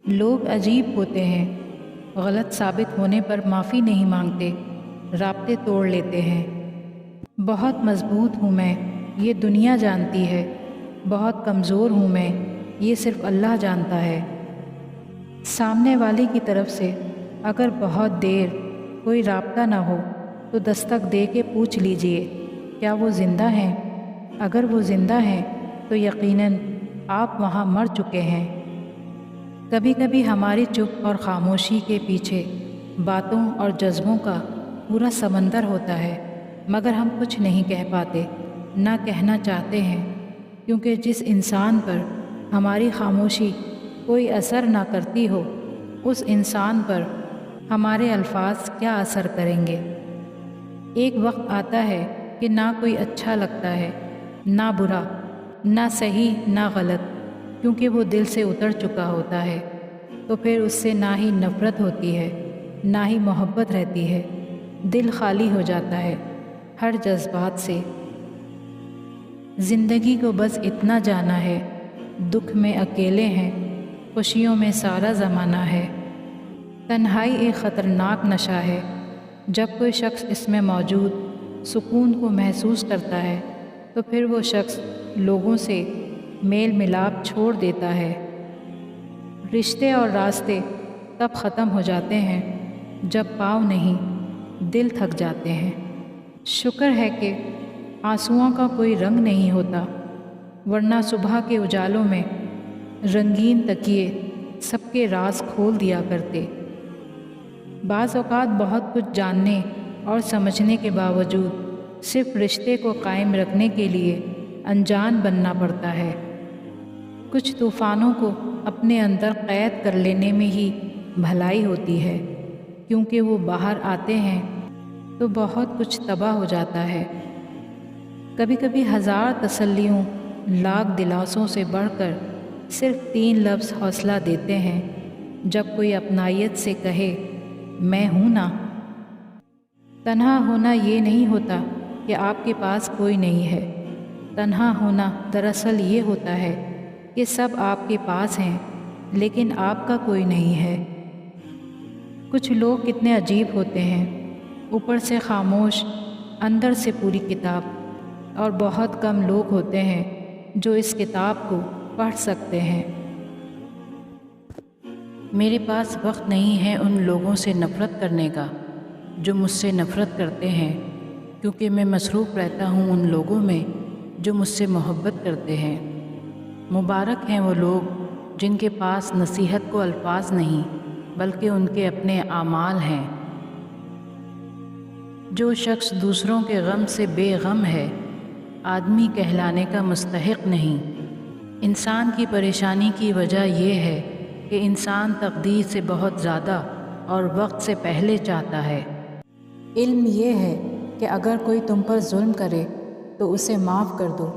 لوگ عجیب ہوتے ہیں، غلط ثابت ہونے پر معافی نہیں مانگتے، رابطے توڑ لیتے ہیں۔ بہت مضبوط ہوں میں، یہ دنیا جانتی ہے، بہت کمزور ہوں میں، یہ صرف اللہ جانتا ہے۔ سامنے والی کی طرف سے اگر بہت دیر کوئی رابطہ نہ ہو تو دستک دے کے پوچھ لیجئے کیا وہ زندہ ہیں؟ اگر وہ زندہ ہیں تو یقیناً آپ وہاں مر چکے ہیں۔ کبھی کبھی ہماری چپ اور خاموشی کے پیچھے باتوں اور جذبوں کا پورا سمندر ہوتا ہے، مگر ہم کچھ نہیں کہہ پاتے، نہ کہنا چاہتے ہیں، کیونکہ جس انسان پر ہماری خاموشی کوئی اثر نہ کرتی ہو، اس انسان پر ہمارے الفاظ کیا اثر کریں گے؟ ایک وقت آتا ہے کہ نہ کوئی اچھا لگتا ہے، نہ برا، نہ صحیح نہ غلط، کیونکہ وہ دل سے اتر چکا ہوتا ہے، تو پھر اس سے نہ ہی نفرت ہوتی ہے، نہ ہی محبت رہتی ہے، دل خالی ہو جاتا ہے ہر جذبات سے۔ زندگی کو بس اتنا جانا ہے، دکھ میں اکیلے ہیں، خوشیوں میں سارا زمانہ ہے۔ تنہائی ایک خطرناک نشہ ہے، جب کوئی شخص اس میں موجود سکون کو محسوس کرتا ہے تو پھر وہ شخص لوگوں سے میل ملاپ چھوڑ دیتا ہے۔ رشتے اور راستے تب ختم ہو جاتے ہیں جب پاؤں نہیں، دل تھک جاتے ہیں۔ شکر ہے کہ آنسوؤں کا کوئی رنگ نہیں ہوتا، ورنہ صبح کے اجالوں میں رنگین تکیے سب کے راز کھول دیا کرتے۔ بعض اوقات بہت کچھ جاننے اور سمجھنے کے باوجود صرف رشتے کو قائم رکھنے کے لیے انجان بننا پڑتا ہے۔ کچھ طوفانوں کو اپنے اندر قید کر لینے میں ہی بھلائی ہوتی ہے، کیونکہ وہ باہر آتے ہیں تو بہت کچھ تباہ ہو جاتا ہے۔ کبھی کبھی ہزار تسلیوں، لاکھ دلاسوں سے بڑھ کر صرف 3 لفظ حوصلہ دیتے ہیں، جب کوئی اپنائیت سے کہے میں ہوں نا۔ تنہا ہونا یہ نہیں ہوتا کہ آپ کے پاس کوئی نہیں ہے، تنہا ہونا دراصل یہ ہوتا ہے کہ سب آپ کے پاس ہیں لیکن آپ کا کوئی نہیں ہے۔ کچھ لوگ کتنے عجیب ہوتے ہیں، اوپر سے خاموش، اندر سے پوری کتاب، اور بہت کم لوگ ہوتے ہیں جو اس کتاب کو پڑھ سکتے ہیں۔ میرے پاس وقت نہیں ہے ان لوگوں سے نفرت کرنے کا جو مجھ سے نفرت کرتے ہیں، کیونکہ میں مصروف رہتا ہوں ان لوگوں میں جو مجھ سے محبت کرتے ہیں۔ مبارک ہیں وہ لوگ جن کے پاس نصیحت کو الفاظ نہیں بلکہ ان کے اپنے اعمال ہیں۔ جو شخص دوسروں کے غم سے بے غم ہے، آدمی کہلانے کا مستحق نہیں۔ انسان کی پریشانی کی وجہ یہ ہے کہ انسان تقدیر سے بہت زیادہ اور وقت سے پہلے چاہتا ہے۔ علم یہ ہے کہ اگر کوئی تم پر ظلم کرے تو اسے معاف کر دو،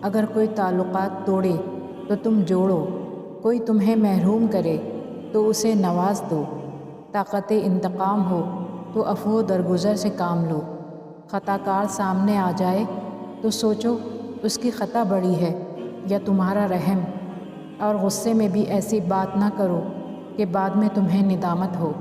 اگر کوئی تعلقات توڑے تو تم جوڑو، کوئی تمہیں محروم کرے تو اسے نواز دو، طاقت انتقام ہو تو عفو و درگزر سے کام لو۔ خطا کار سامنے آ جائے تو سوچو اس کی خطا بڑی ہے یا تمہارا رحم، اور غصے میں بھی ایسی بات نہ کرو کہ بعد میں تمہیں ندامت ہو۔